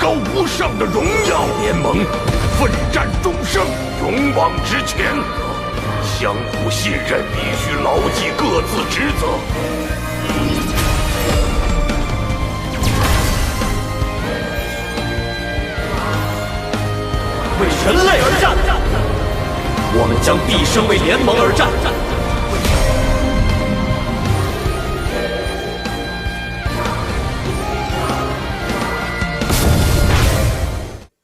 高无上的荣耀。联盟奋战终生，勇往直前，相互信任，必须牢记各自职责。为人类而战，我们将毕生为联盟而战。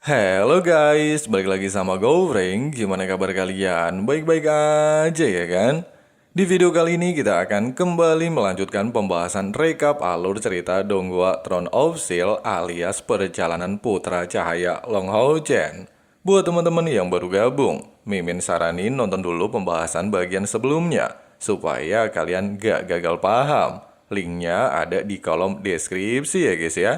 Halo guys, balik lagi sama Gowring. Gimana kabar kalian? Baik-baik aja ya kan? Di video kali ini kita akan kembali melanjutkan pembahasan rekap alur cerita Donghua Throne of Steel alias Perjalanan Putra Cahaya Long Hao Chen. Buat teman-teman yang baru gabung, Mimin saranin nonton dulu pembahasan bagian sebelumnya supaya kalian gak gagal paham. Linknya ada di kolom deskripsi ya guys ya.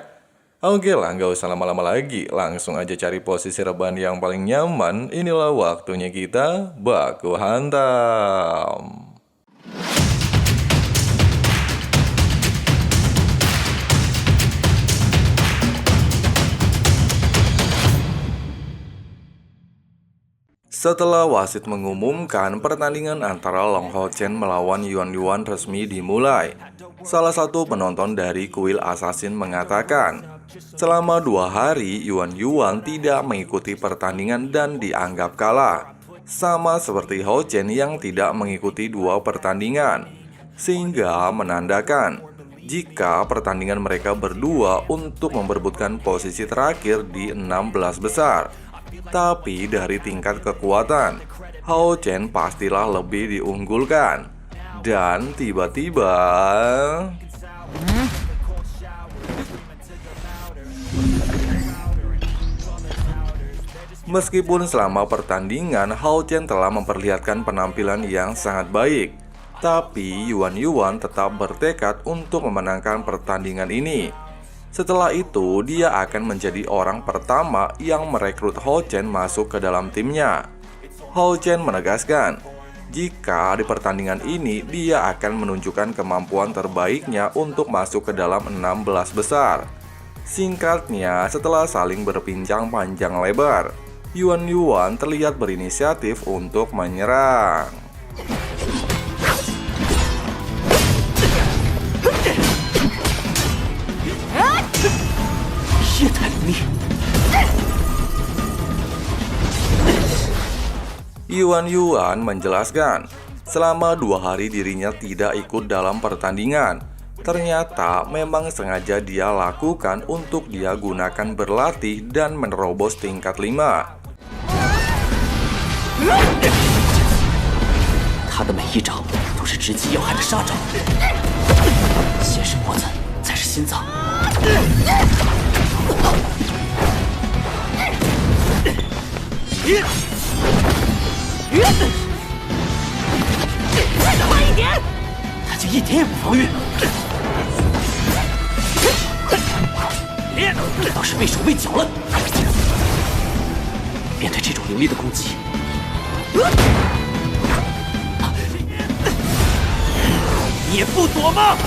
Oke lah, nggak usah lama-lama lagi, langsung aja cari posisi rebahan yang paling nyaman. Inilah waktunya kita baku hantam. Setelah wasit mengumumkan pertandingan antara Long Hao Chen melawan Yuan Yuan resmi dimulai, salah satu penonton dari kuil Assassin mengatakan, selama 2 hari Yuan Yuan tidak mengikuti pertandingan dan dianggap kalah, sama seperti Hao Chen yang tidak mengikuti 2 pertandingan, sehingga menandakan jika pertandingan mereka berdua untuk memperebutkan posisi terakhir di 16 besar. Tapi dari tingkat kekuatan, Hao Chen pastilah lebih diunggulkan. Dan tiba-tiba meskipun selama pertandingan Hao Chen telah memperlihatkan penampilan yang sangat baik, tapi Yuan Yuan tetap bertekad untuk memenangkan pertandingan ini. Setelah itu, dia akan menjadi orang pertama yang merekrut Hao Chen masuk ke dalam timnya. Hao Chen menegaskan, jika di pertandingan ini dia akan menunjukkan kemampuan terbaiknya untuk masuk ke dalam 16 besar. Singkatnya, setelah saling berbincang panjang lebar, Yuan Yuan terlihat berinisiatif untuk menyerang. Yuan Yuan menjelaskan, selama 2 hari dirinya tidak ikut dalam pertandingan. Ternyata memang sengaja dia lakukan untuk dia gunakan berlatih dan menerobos tingkat 5. 他的每一招都是直击要害的杀招，先是脖子，再是心脏。再快一点！他就一点也不防御。倒是畏手畏脚了。面对这种凌厉的攻击，你也不躲吗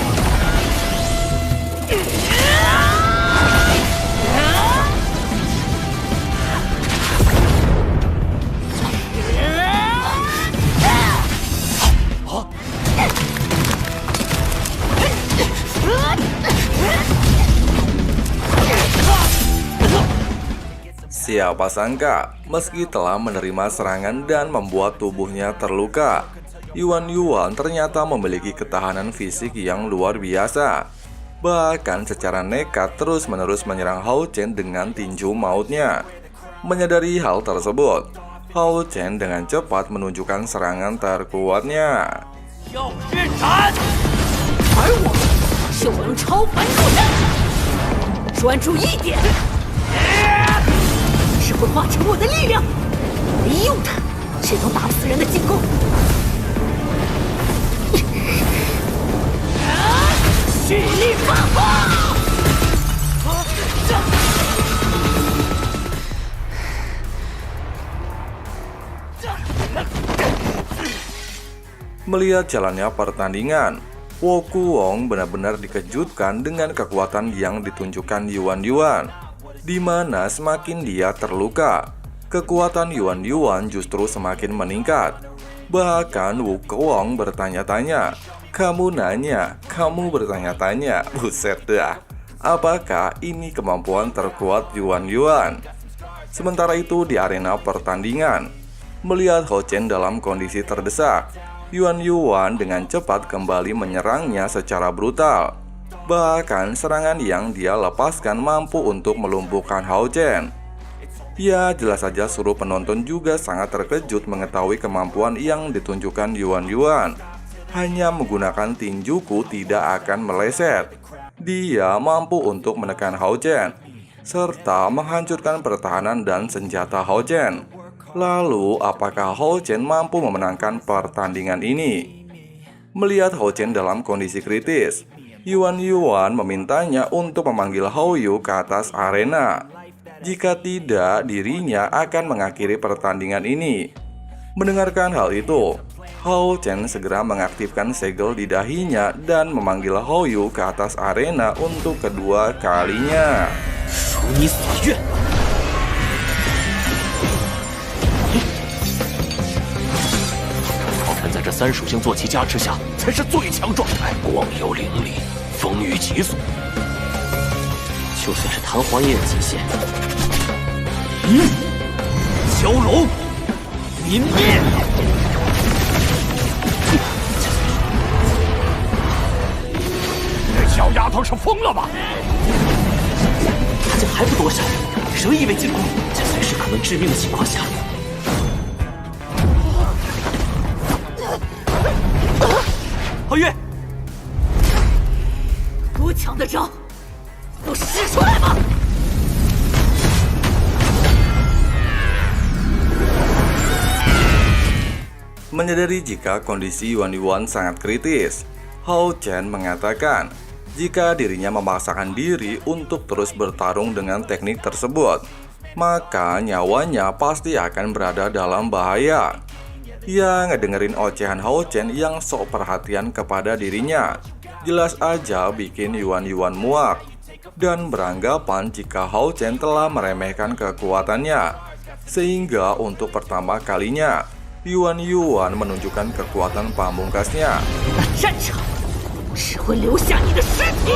？Siapa sangka, meski telah menerima serangan dan membuat tubuhnya terluka, Yuan Yuan ternyata memiliki ketahanan fisik yang luar biasa. Bahkan secara nekat terus-menerus menyerang Hao Chen dengan tinju mautnya. Menyadari hal tersebut, Hao Chen dengan cepat menunjukkan serangan terkuatnya. 只会化成我的力量，没用它，谁都打不死人的进攻。蓄力发光！ Melihat jalannya pertandingan, Wo Kuwong benar-benar dikejutkan dengan kekuatan yang ditunjukkan Yuan Yuan. di mana semakin dia terluka, kekuatan Yuan Yuan justru semakin meningkat. Bahkan Wukong bertanya-tanya, kamu nanya, kamu bertanya-tanya, buset dah. Apakah ini kemampuan terkuat Yuan Yuan? Sementara itu di arena pertandingan, melihat Hao Chen dalam kondisi terdesak, Yuan Yuan dengan cepat kembali menyerangnya secara brutal. Bahkan serangan yang dia lepaskan mampu untuk melumpuhkan Hao Chen. Ya, jelas saja seluruh penonton juga sangat terkejut mengetahui kemampuan yang ditunjukkan Yuan Yuan. Hanya menggunakan tinjuku tidak akan meleset. Dia mampu untuk menekan Hao Chen, serta menghancurkan pertahanan dan senjata Hao Chen. Lalu, apakah Hao Chen mampu memenangkan pertandingan ini? Melihat Hao Chen dalam kondisi kritis, Yuan Yuan memintanya untuk memanggil Hao Yu ke atas arena. Jika tidak, dirinya akan mengakhiri pertandingan ini. Mendengarkan hal itu, Hao Chen segera mengaktifkan segel di dahinya dan memanggil Hao Yu ke atas arena untuk kedua kalinya. 如你所愿。好看在这3属性坐骑加持下，才是最强状态，光有凌厉，风雨急速。就算是弹簧也有极限。蛟龙，泯灭！那小丫头是疯了吧？他竟还不躲闪，仍以为进攻，在随时可能致命的情况下。皓月，多强的招，都使出来吧！ Menyadari jika kondisi Yuan Yuan sangat kritis, Hao Chen mengatakan jika dirinya memaksakan diri untuk terus bertarung dengan teknik tersebut, maka nyawanya pasti akan berada dalam bahaya. Ia ngedengerin ocehan Hao Chen yang sok perhatian kepada dirinya, jelas aja bikin Yuan Yuan muak dan beranggapan jika Hao Chen telah meremehkan kekuatannya. Sehingga untuk pertama kalinya Yuan Yuan menunjukkan kekuatan pamungkasnya. 那战场只会留下你的尸体。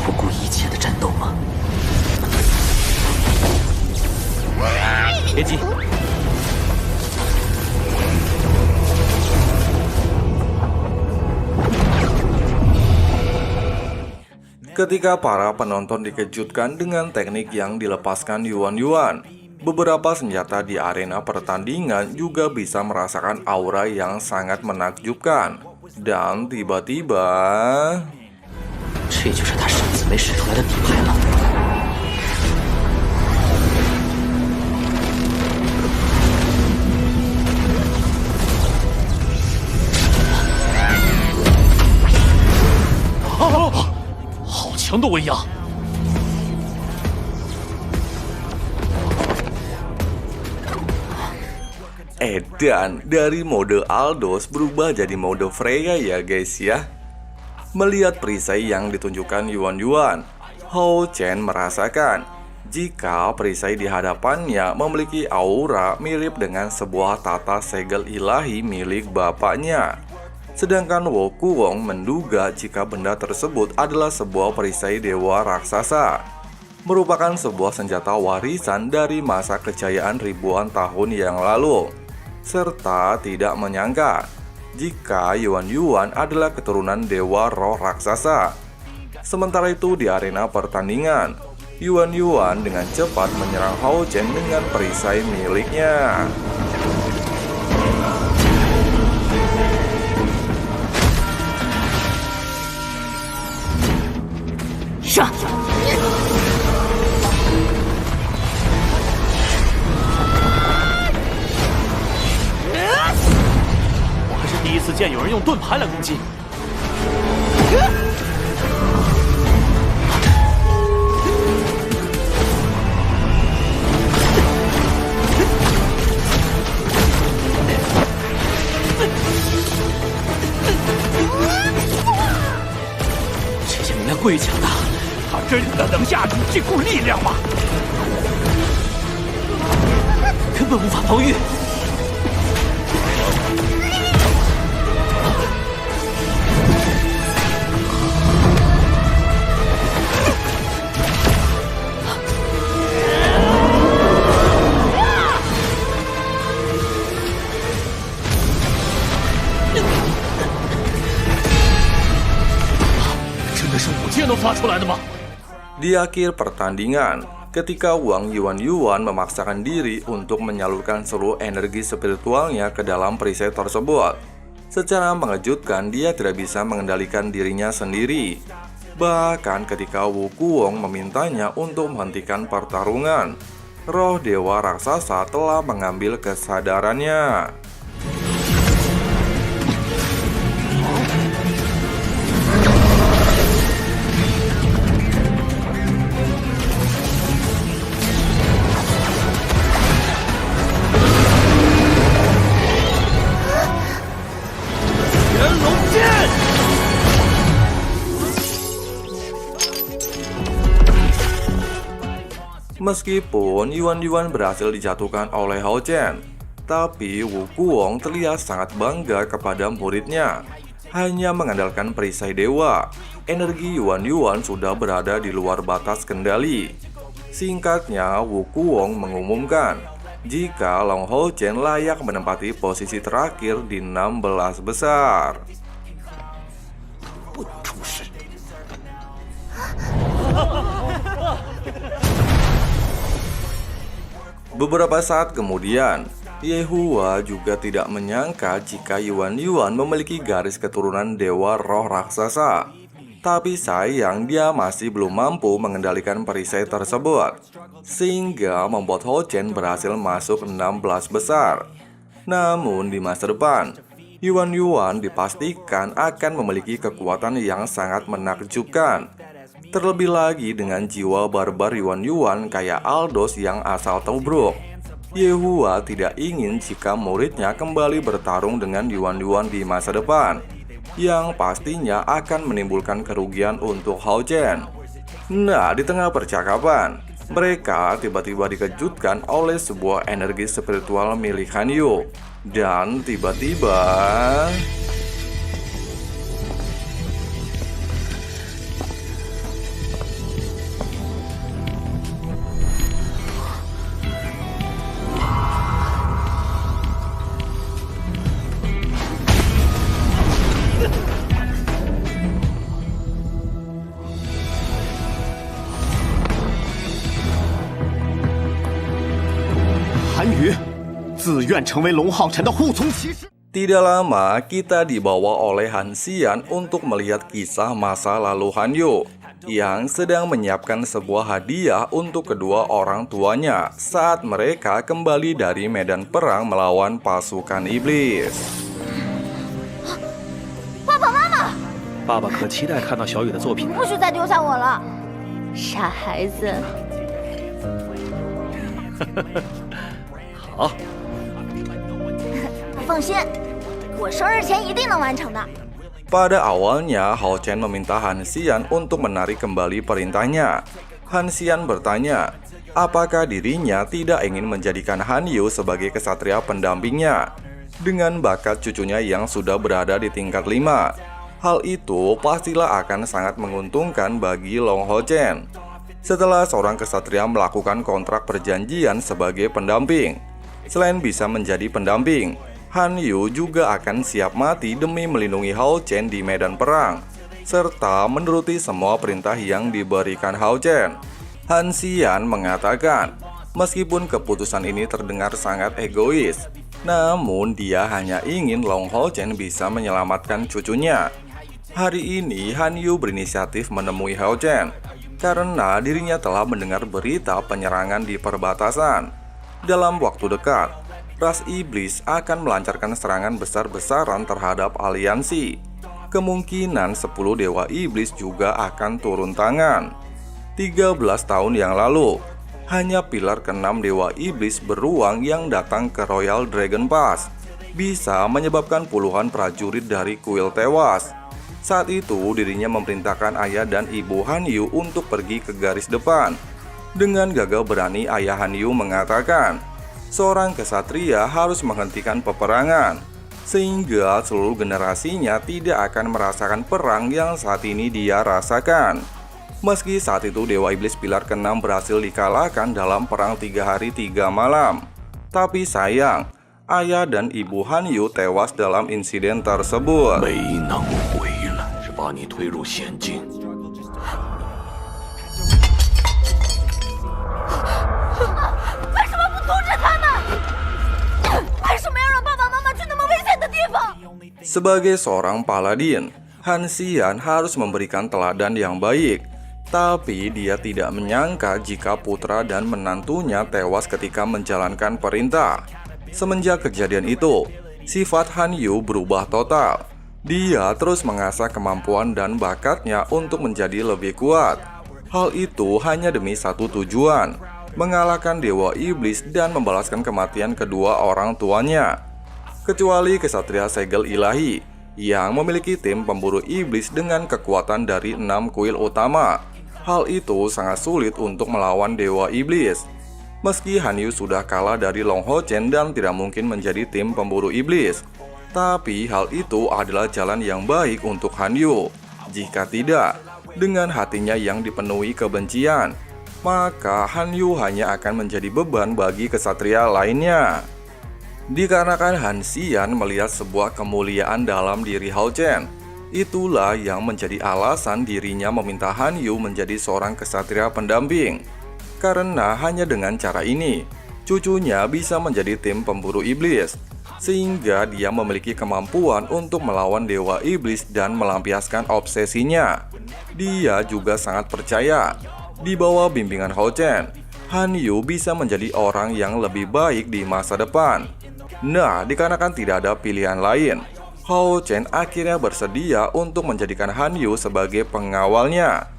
不顾一切的战斗吗？别急， Ketika para penonton dikejutkan dengan teknik yang dilepaskan Yuan Yuan, beberapa senjata di arena pertandingan juga bisa merasakan aura yang sangat menakjubkan. Dan tiba-tiba... 这就是他上次没使出来的底牌了。好强的威压！ Dan dari mode Aldos berubah jadi mode Freya ya guys ya. Melihat perisai yang ditunjukkan Yuan Yuan, Hao Chen merasakan jika perisai di hadapannya memiliki aura mirip dengan sebuah tata segel ilahi milik bapaknya. Sedangkan Wukong menduga jika benda tersebut adalah sebuah perisai dewa raksasa, merupakan sebuah senjata warisan dari masa kejayaan ribuan tahun yang lalu. Serta tidak menyangka jika Yuan Yuan adalah keturunan dewa roh raksasa. Sementara itu di arena pertandingan, Yuan Yuan dengan cepat menyerang Hao Chen dengan perisai miliknya.上！ 第一次见有人用盾牌来攻击。这些能量过于强大，他真的能压住这股力量吗？根本无法防御。真的是5阶能发出来的吗？ Di akhir pertandingan, ketika Wang Yuan memaksakan diri untuk menyalurkan seluruh energi spiritualnya ke dalam perisai tersebut, secara mengejutkan dia tidak bisa mengendalikan dirinya sendiri. Bahkan ketika Wu Guong memintanya untuk menghentikan pertarungan, roh dewa raksasa telah mengambil kesadarannya. Meskipun Yuan berhasil dijatuhkan oleh Hao Chen, tapi Wu Guong terlihat sangat bangga kepada muridnya. Hanya mengandalkan perisai dewa, energi Yuan sudah berada di luar batas kendali. Singkatnya, Wu Guong mengumumkan jika Long Hao Chen layak menempati posisi terakhir di 16 besar. Beberapa saat kemudian, Ye Hua juga tidak menyangka jika Yuan memiliki garis keturunan dewa roh raksasa. Tapi sayang dia masih belum mampu mengendalikan perisai tersebut, sehingga membuat Hao Chen berhasil masuk 16 besar. Namun di masa depan, Yuan dipastikan akan memiliki kekuatan yang sangat menakjubkan. Terlebih lagi dengan jiwa barbar Yuan kayak Aldous yang asal Tobruk. Ye Hua tidak ingin jika muridnya kembali bertarung dengan Yuan di masa depan, yang pastinya akan menimbulkan kerugian untuk Hao Chen. Nah, di tengah percakapan, mereka tiba-tiba dikejutkan oleh sebuah energi spiritual milik Han Yu. Dan tiba-tiba... Tidak lama, kita dibawa oleh Han Xian untuk melihat kisah masa lalu Han Yu yang sedang menyiapkan sebuah hadiah untuk kedua orang tuanya saat mereka kembali dari medan perang melawan pasukan iblis. 爸爸妈妈，爸爸可期待看到小雨的作品。不许再丢下我了，傻孩子。好，放心，我生日前一定能完成的。 Pada awalnya, Hao Chen meminta Han Xian untuk menarik kembali perintahnya. Han Xian bertanya, apakah dirinya tidak ingin menjadikan Han Yu sebagai kesatria pendampingnya dengan bakat cucunya yang sudah berada di tingkat 5. Hal itu pastilah akan sangat menguntungkan bagi Long Hao Chen. Setelah seorang kesatria melakukan kontrak perjanjian sebagai pendamping, selain bisa menjadi pendamping, Han Yu juga akan siap mati demi melindungi Hao Chen di medan perang, serta menuruti semua perintah yang diberikan Hao Chen. Han Xian mengatakan, meskipun keputusan ini terdengar sangat egois, namun dia hanya ingin Long Hao Chen bisa menyelamatkan cucunya. Hari ini Han Yu berinisiatif menemui Hao Chen karena dirinya telah mendengar berita penyerangan di perbatasan. Dalam waktu dekat, ras iblis akan melancarkan serangan besar-besaran terhadap aliansi. Kemungkinan 10 dewa iblis juga akan turun tangan. 13 tahun yang lalu, hanya pilar ke-6 dewa iblis beruang yang datang ke Royal Dragon Pass bisa menyebabkan puluhan prajurit dari kuil tewas. Saat itu dirinya memerintahkan ayah dan ibu Han Yu untuk pergi ke garis depan. Dengan gagah berani ayah Han Yu mengatakan, seorang kesatria harus menghentikan peperangan, sehingga seluruh generasinya tidak akan merasakan perang yang saat ini dia rasakan. Meski saat itu Dewa Iblis Pilar ke-6 berhasil dikalahkan dalam perang 3 hari 3 malam, tapi sayang, ayah dan ibu Han Yu tewas dalam insiden tersebut. 没能回来，是把你推入险境。 为什么不阻止他们？为什么要让爸爸妈妈去那么危险的地方？ Sebagai seorang paladin, Han Xian harus memberikan teladan yang baik. Tapi dia tidak menyangka jika putra dan menantunya tewas ketika menjalankan perintah. Semenjak kejadian itu, sifat Han Yu berubah total. Dia terus mengasah kemampuan dan bakatnya untuk menjadi lebih kuat. Hal itu hanya demi satu tujuan, mengalahkan Dewa Iblis dan membalaskan kematian kedua orang tuanya. Kecuali kesatria segel ilahi yang memiliki tim pemburu iblis dengan kekuatan dari 6 kuil utama. Hal itu sangat sulit untuk melawan Dewa Iblis. Meski Han Yu sudah kalah dari Long Hao Chen dan tidak mungkin menjadi tim pemburu iblis, tapi hal itu adalah jalan yang baik untuk Han Yu. Jika tidak, dengan hatinya yang dipenuhi kebencian, maka Han Yu hanya akan menjadi beban bagi kesatria lainnya. Dikarenakan Han Xian melihat sebuah kemuliaan dalam diri Hao Chen, itulah yang menjadi alasan dirinya meminta Han Yu menjadi seorang kesatria pendamping. Karena hanya dengan cara ini, cucunya bisa menjadi tim pemburu iblis, sehingga dia memiliki kemampuan untuk melawan Dewa Iblis dan melampiaskan obsesinya. Dia juga sangat percaya, di bawah bimbingan Hao Chen, Han Yu bisa menjadi orang yang lebih baik di masa depan. Nah, dikarenakan tidak ada pilihan lain, Hao Chen akhirnya bersedia untuk menjadikan Han Yu sebagai pengawalnya.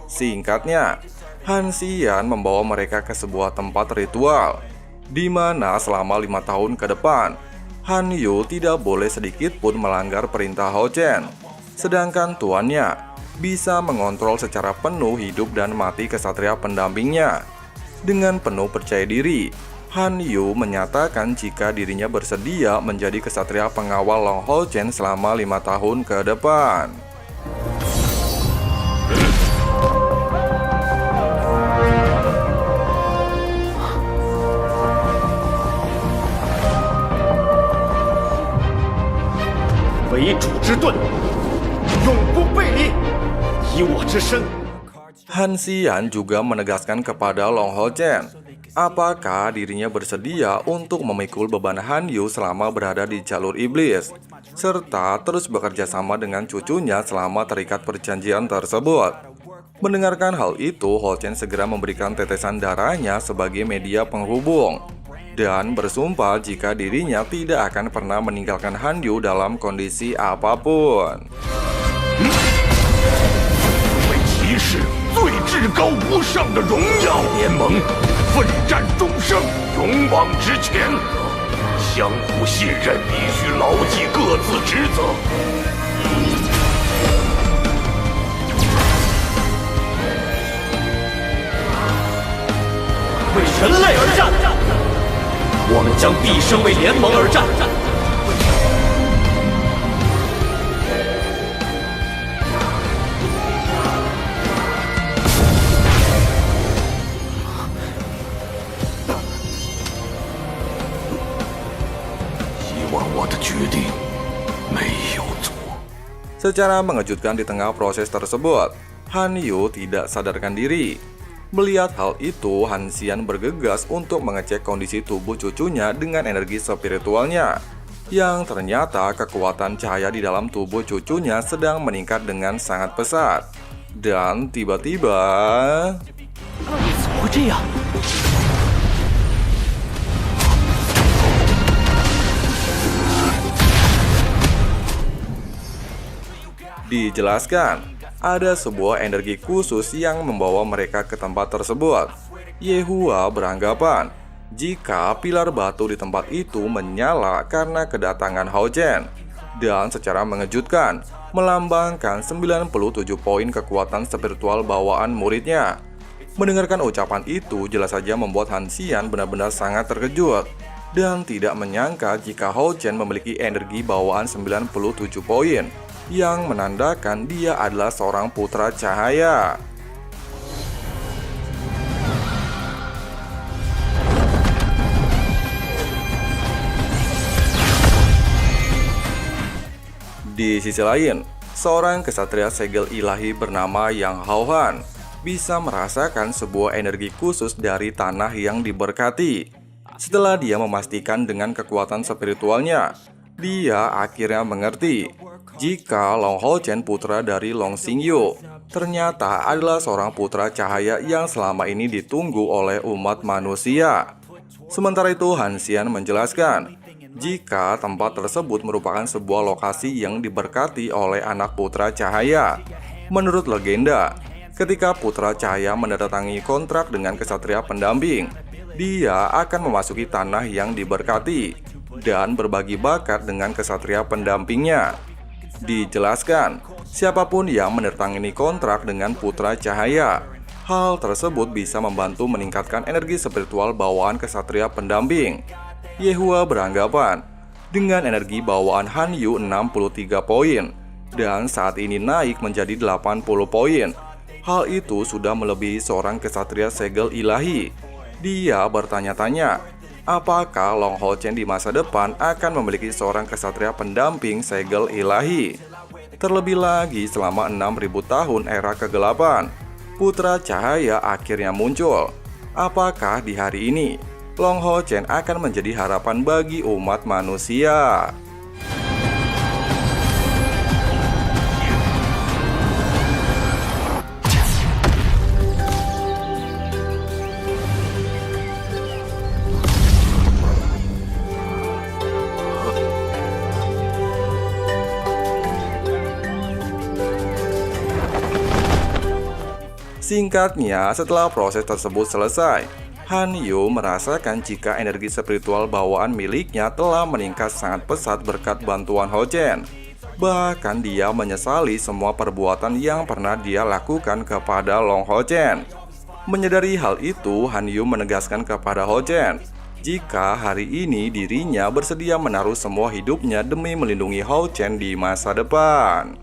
Singkatnya, Han Xian membawa mereka ke sebuah tempat ritual, di mana selama 5 tahun ke depan, Han Yu tidak boleh sedikit pun melanggar perintah Hao Chen. Sedangkan tuannya bisa mengontrol secara penuh hidup dan mati kesatria pendampingnya. Dengan penuh percaya diri, Han Yu menyatakan jika dirinya bersedia menjadi kesatria pengawal Long Hao Chen selama 5 tahun ke depan.为主之盾，永不背离，以我之身。 Han Xian juga menegaskan kepada Long Hao Chen, apakah dirinya bersedia untuk memikul beban Han Yu selama berada di jalur iblis, serta terus bekerja sama dengan cucunya selama terikat perjanjian tersebut. Mendengarkan hal itu, Hao Chen segera memberikan tetesan darahnya sebagai media penghubung, dan bersumpah jika dirinya tidak akan pernah meninggalkan Han Yu dalam kondisi apapun. 为骑士最至高无上的荣耀联盟，奋战终生，勇往直前。相互信任，必须牢记各自职责。为人类而战，我们将毕生为联盟而战。 我的决定没有错。 Secara mengejutkan di tengah proses tersebut, Han Yu tidak sadarkan diri. Melihat hal itu, Han Xian bergegas untuk mengecek kondisi tubuh cucunya dengan energi spiritualnya, yang ternyata kekuatan cahaya di dalam tubuh cucunya sedang meningkat dengan sangat pesat. Dan tiba-tiba... 怎么会这样？ Dijelaskan, ada sebuah energi khusus yang membawa mereka ke tempat tersebut. Yehua beranggapan jika pilar batu di tempat itu menyala karena kedatangan Hao Chen. Dan secara mengejutkan, melambangkan 97 poin kekuatan spiritual bawaan muridnya. Mendengarkan ucapan itu jelas saja membuat Han Xian benar-benar sangat terkejut dan tidak menyangka jika Hao Chen memiliki energi bawaan 97 poin yang menandakan dia adalah seorang putra cahaya. Di sisi lain, seorang kesatria segel ilahi bernama Yang Haohan bisa merasakan sebuah energi khusus dari tanah yang diberkati. Setelah dia memastikan dengan kekuatan spiritualnya, dia akhirnya mengerti jika Long Hao Chen, putra dari Long Xingyu, ternyata adalah seorang putra cahaya yang selama ini ditunggu oleh umat manusia. Sementara itu, Han Xian menjelaskan jika tempat tersebut merupakan sebuah lokasi yang diberkati oleh anak putra cahaya. Menurut legenda, ketika putra cahaya menandatangani kontrak dengan kesatria pendamping, dia akan memasuki tanah yang diberkati dan berbagi bakat dengan kesatria pendampingnya. Dijelaskan, siapapun yang menandatangani kontrak dengan putra cahaya, hal tersebut bisa membantu meningkatkan energi spiritual bawaan kesatria pendamping. Yehua beranggapan dengan energi bawaan Han Yu 63 poin dan saat ini naik menjadi 80 poin. Hal itu sudah melebihi seorang kesatria segel ilahi. Dia bertanya-tanya, apakah Long Hao Chen di masa depan akan memiliki seorang kesatria pendamping segel ilahi? Terlebih lagi selama 6000 tahun era kegelapan, putra cahaya akhirnya muncul. Apakah di hari ini Long Hao Chen akan menjadi harapan bagi umat manusia? Singkatnya, setelah proses tersebut selesai, Han Yu merasakan jika energi spiritual bawaan miliknya telah meningkat sangat pesat berkat bantuan Hao Chen. Bahkan dia menyesali semua perbuatan yang pernah dia lakukan kepada Long Hao Chen. Menyadari hal itu, Han Yu menegaskan kepada Hao Chen jika hari ini dirinya bersedia menaruh semua hidupnya demi melindungi Hao Chen di masa depan.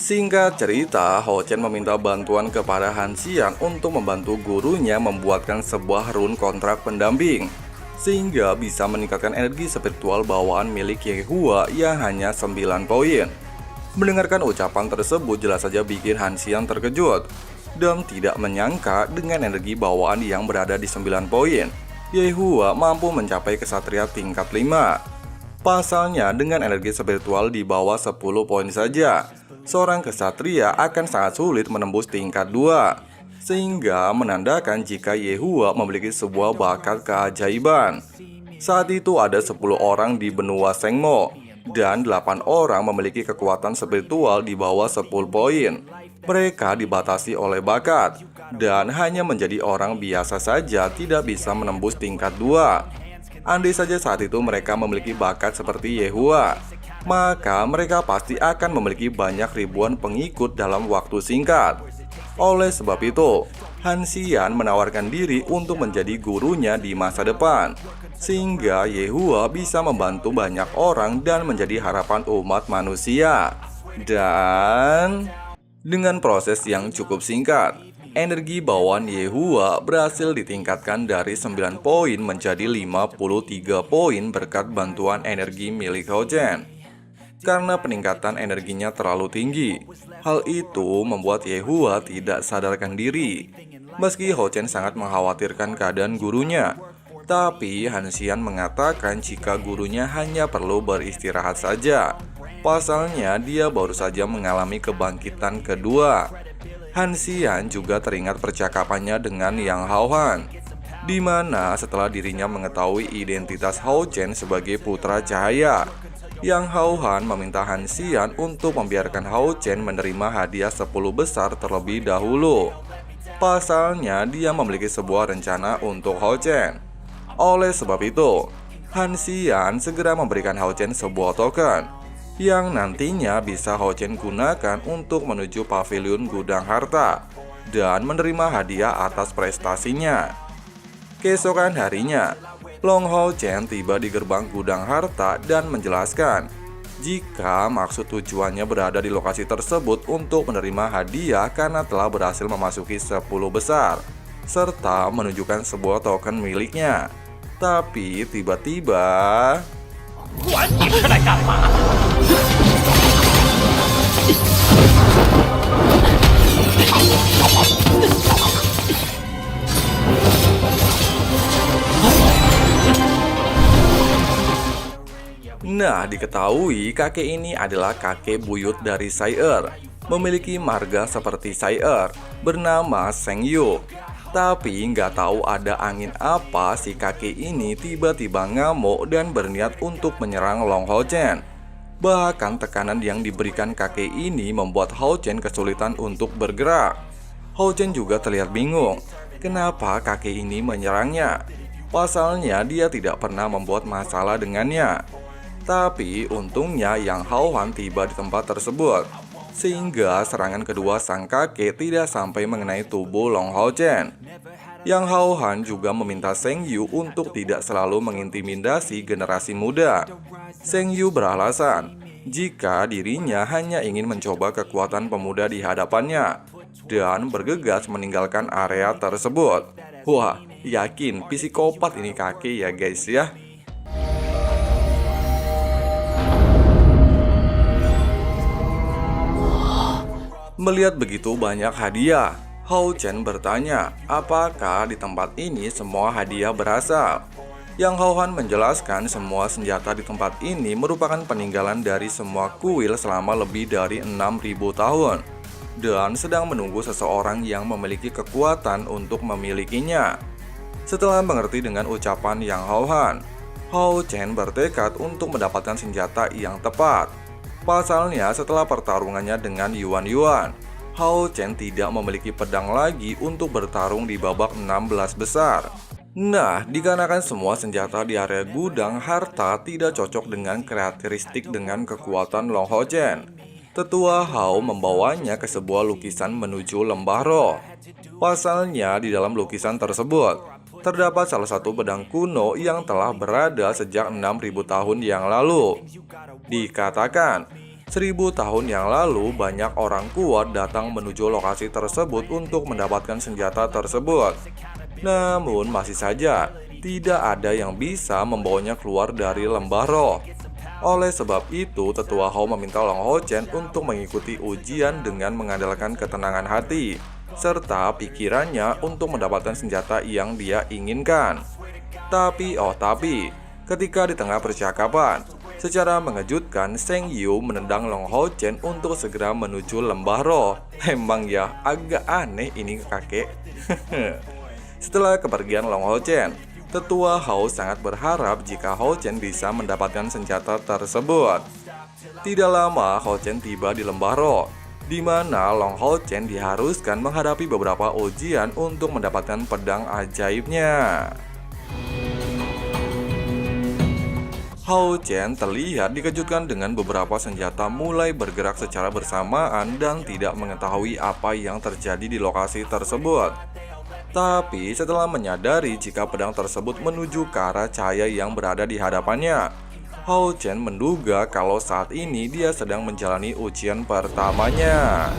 Singkat cerita, Hao Chen meminta bantuan kepada Han Xian untuk membantu gurunya membuatkan sebuah rune kontrak pendamping, sehingga bisa meningkatkan energi spiritual bawaan milik Yehua yang hanya 9 poin. Mendengarkan ucapan tersebut jelas saja bikin Han Xian terkejut, dan tidak menyangka dengan energi bawaan yang berada di 9 poin, Yehua mampu mencapai kesatria tingkat 5. Pasalnya, dengan energi spiritual di bawah 10 poin saja, seorang kesatria akan sangat sulit menembus tingkat 2, sehingga menandakan jika Yehua memiliki sebuah bakat keajaiban. Saat itu ada 10 orang di benua Sengmo, dan 8 orang memiliki kekuatan spiritual di bawah 10 poin. Mereka dibatasi oleh bakat, dan hanya menjadi orang biasa saja tidak bisa menembus tingkat 2. Andai saja saat itu mereka memiliki bakat seperti Yehua, maka mereka pasti akan memiliki banyak ribuan pengikut dalam waktu singkat. Oleh sebab itu, Han Xian menawarkan diri untuk menjadi gurunya di masa depan, sehingga Yehua bisa membantu banyak orang dan menjadi harapan umat manusia. Dan dengan proses yang cukup singkat, energi bawaan Yehua berhasil ditingkatkan dari 9 poin menjadi 53 poin berkat bantuan energi milik Hao Chen. Karena peningkatan energinya terlalu tinggi, hal itu membuat Yehua tidak sadarkan diri. Meski Hao Chen sangat mengkhawatirkan keadaan gurunya, tapi Han Xian mengatakan jika gurunya hanya perlu beristirahat saja. Pasalnya dia baru saja mengalami kebangkitan kedua. Han Xian juga teringat percakapannya dengan Yang Haohan, di mana setelah dirinya mengetahui identitas Hao Chen sebagai putra cahaya, Yang Haohan meminta Han Xian untuk membiarkan Hao Chen menerima hadiah 10 besar terlebih dahulu. Pasalnya dia memiliki sebuah rencana untuk Hao Chen. Oleh sebab itu, Han Xian segera memberikan Hao Chen sebuah token yang nantinya bisa Hao Chen gunakan untuk menuju pavilion gudang harta dan menerima hadiah atas prestasinya. Keesokan harinya, Long Hao Chen tiba di gerbang gudang harta dan menjelaskan jika maksud tujuannya berada di lokasi tersebut untuk menerima hadiah karena telah berhasil memasuki 10 besar serta menunjukkan sebuah token miliknya. Tapi tiba-tiba... Nah, diketahui kakek ini adalah kakek buyut dari Sai Er, memiliki marga seperti Sai Er, bernama Seng Yu. Tapi nggak tahu ada angin apa si kakek ini tiba-tiba ngamuk dan berniat untuk menyerang Long Hao Chen. Bahkan tekanan yang diberikan kakek ini membuat Hao Chen kesulitan untuk bergerak. Hao Chen juga terlihat bingung, kenapa kakek ini menyerangnya. Pasalnya dia tidak pernah membuat masalah dengannya. Tapi untungnya Yang Hao Han tiba di tempat tersebut, sehingga serangan kedua sang kakek tidak sampai mengenai tubuh Long Hao Chen. Yang Hao Han juga meminta Seng Yu untuk tidak selalu mengintimidasi generasi muda. Seng Yu beralasan jika dirinya hanya ingin mencoba kekuatan pemuda di hadapannya dan bergegas meninggalkan area tersebut. Wah, yakin psikopat ini kakek ya guys ya. Melihat begitu banyak hadiah, Hao Chen bertanya apakah di tempat ini semua hadiah berasal. Yang Hao Han menjelaskan semua senjata di tempat ini merupakan peninggalan dari semua kuil selama lebih dari 6.000 tahun dan sedang menunggu seseorang yang memiliki kekuatan untuk memilikinya. Setelah mengerti dengan ucapan Yang Hao Han, Hao Chen bertekad untuk mendapatkan senjata yang tepat. Pasalnya setelah pertarungannya dengan Yuan Yuan, Hao Chen tidak memiliki pedang lagi untuk bertarung di babak 16 besar. Nah, dikarenakan semua senjata di area gudang harta tidak cocok dengan karakteristik dengan kekuatan Long Hao Chen, Tetua Hao membawanya ke sebuah lukisan menuju lembah roh. Pasalnya di dalam lukisan tersebut terdapat salah satu pedang kuno yang telah berada sejak 6.000 tahun yang lalu. Dikatakan 1000 tahun yang lalu banyak orang kuat datang menuju lokasi tersebut untuk mendapatkan senjata tersebut. Namun masih saja tidak ada yang bisa membawanya keluar dari lembah roh. Oleh sebab itu, Tetua Hao meminta Long Hao Chen untuk mengikuti ujian dengan mengandalkan ketenangan hati serta pikirannya untuk mendapatkan senjata yang dia inginkan. Tapi ketika di tengah percakapan, secara mengejutkan Seng Yu menendang Long Hao Chen untuk segera menuju lembah roh. Emang ya, agak aneh ini kakek. Setelah kepergian Long Hao Chen, Tetua Hao sangat berharap jika Hao Chen bisa mendapatkan senjata tersebut. Tidak lama Hao Chen tiba di lembah roh, di mana Long Hao Chen diharuskan menghadapi beberapa ujian untuk mendapatkan pedang ajaibnya. Hao Chen terlihat dikejutkan dengan beberapa senjata mulai bergerak secara bersamaan dan tidak mengetahui apa yang terjadi di lokasi tersebut. Tapi setelah menyadari jika pedang tersebut menuju ke arah cahaya yang berada di hadapannya, Hao Chen menduga kalau saat ini dia sedang menjalani ujian pertamanya.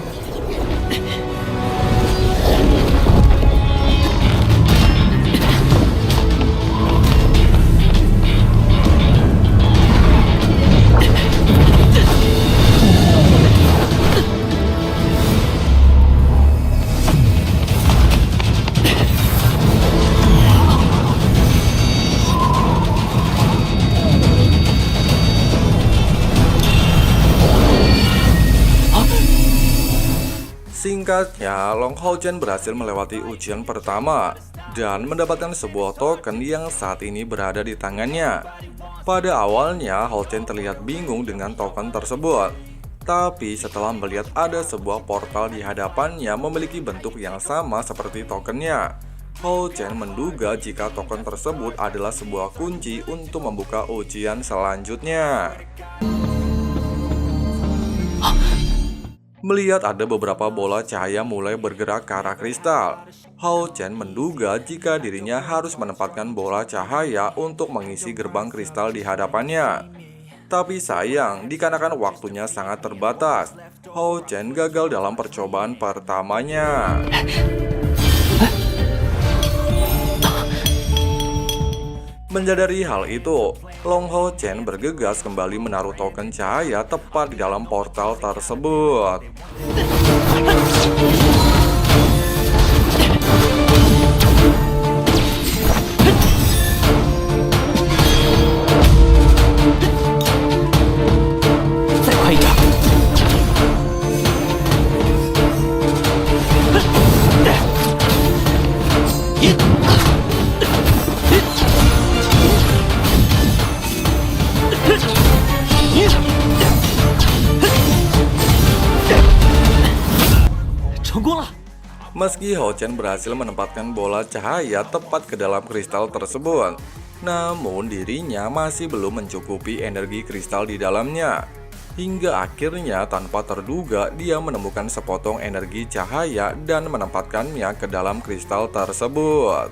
Singkatnya, Long Hao Chen berhasil melewati ujian pertama dan mendapatkan sebuah token yang saat ini berada di tangannya. Pada awalnya, Hao Chen terlihat bingung dengan token tersebut. Tapi setelah melihat ada sebuah portal di hadapannya memiliki bentuk yang sama seperti tokennya, Hao Chen menduga jika token tersebut adalah sebuah kunci untuk membuka ujian selanjutnya. Melihat ada beberapa bola cahaya mulai bergerak ke arah kristal, Hao Chen menduga jika dirinya harus menempatkan bola cahaya untuk mengisi gerbang kristal di hadapannya. Tapi sayang, dikarenakan waktunya sangat terbatas, Hao Chen gagal dalam percobaan pertamanya. Menyadari hal itu, Long Hao Chen bergegas kembali menaruh token cahaya tepat di dalam portal tersebut. Meski Hao Chen berhasil menempatkan bola cahaya tepat ke dalam kristal tersebut, namun dirinya masih belum mencukupi energi kristal di dalamnya. Hingga akhirnya tanpa terduga dia menemukan sepotong energi cahaya dan menempatkannya ke dalam kristal tersebut.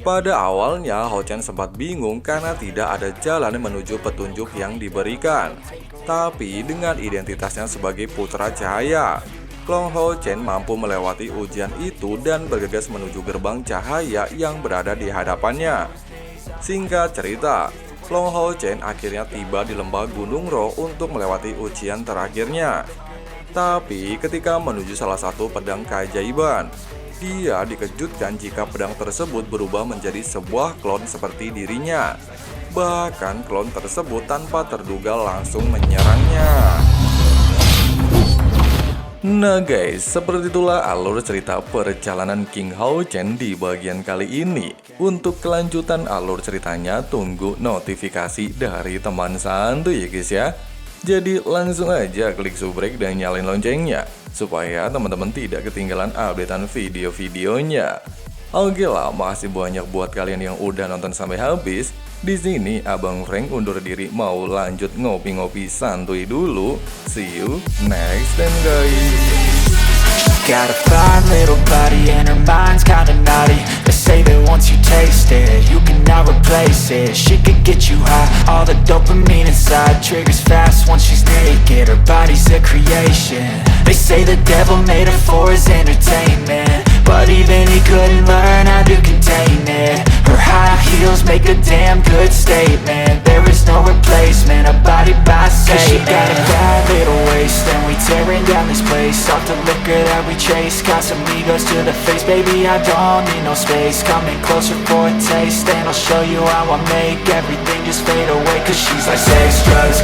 Pada awalnya, Hao Chen sempat bingung karena tidak ada jalan menuju petunjuk yang diberikan. Tapi dengan identitasnya sebagai putra cahaya, Long Hao Chen mampu melewati ujian itu dan bergegas menuju gerbang cahaya yang berada di hadapannya. Singkat cerita, Long Hao Chen akhirnya tiba di lembah Gunung Ro untuk melewati ujian terakhirnya. Tapi ketika menuju salah satu pedang keajaiban, dia dikejutkan jika pedang tersebut berubah menjadi sebuah klon seperti dirinya. Bahkan klon tersebut tanpa terduga langsung menyerangnya. Nah guys, seperti itulah alur cerita perjalanan King Hao Chen di bagian kali ini. Untuk kelanjutan alur ceritanya, tunggu notifikasi dari teman santuy ya guys ya. Jadi langsung aja klik subrek dan nyalain loncengnya, supaya teman-teman tidak ketinggalan updatean video-videonya. Oke lah, makasih banyak buat kalian yang udah nonton sampai habis. Di sini Abang Frank undur diri mau lanjut ngopi-ngopi santuy dulu. See you next time guys. Got a fine little body and her mind's kinda naughty. They say that once you taste it, you cannot replace it. She could get you high, all the dopamine inside triggers fast once she's naked. Her body's a creation. They say the devil made her for his entertainment, but even he couldn't learn how to contain it. Her high heels make a damn good statement. There is no replacement, a body by Satan. 'Cause she got a bad little waist, and we tearing down this place off the liquor that we chase. Got some egos to the face, baby, I don't need no space. Coming closer for a taste, and I'll show you how I make everything just fade away. 'Cause she's like sex, drugs,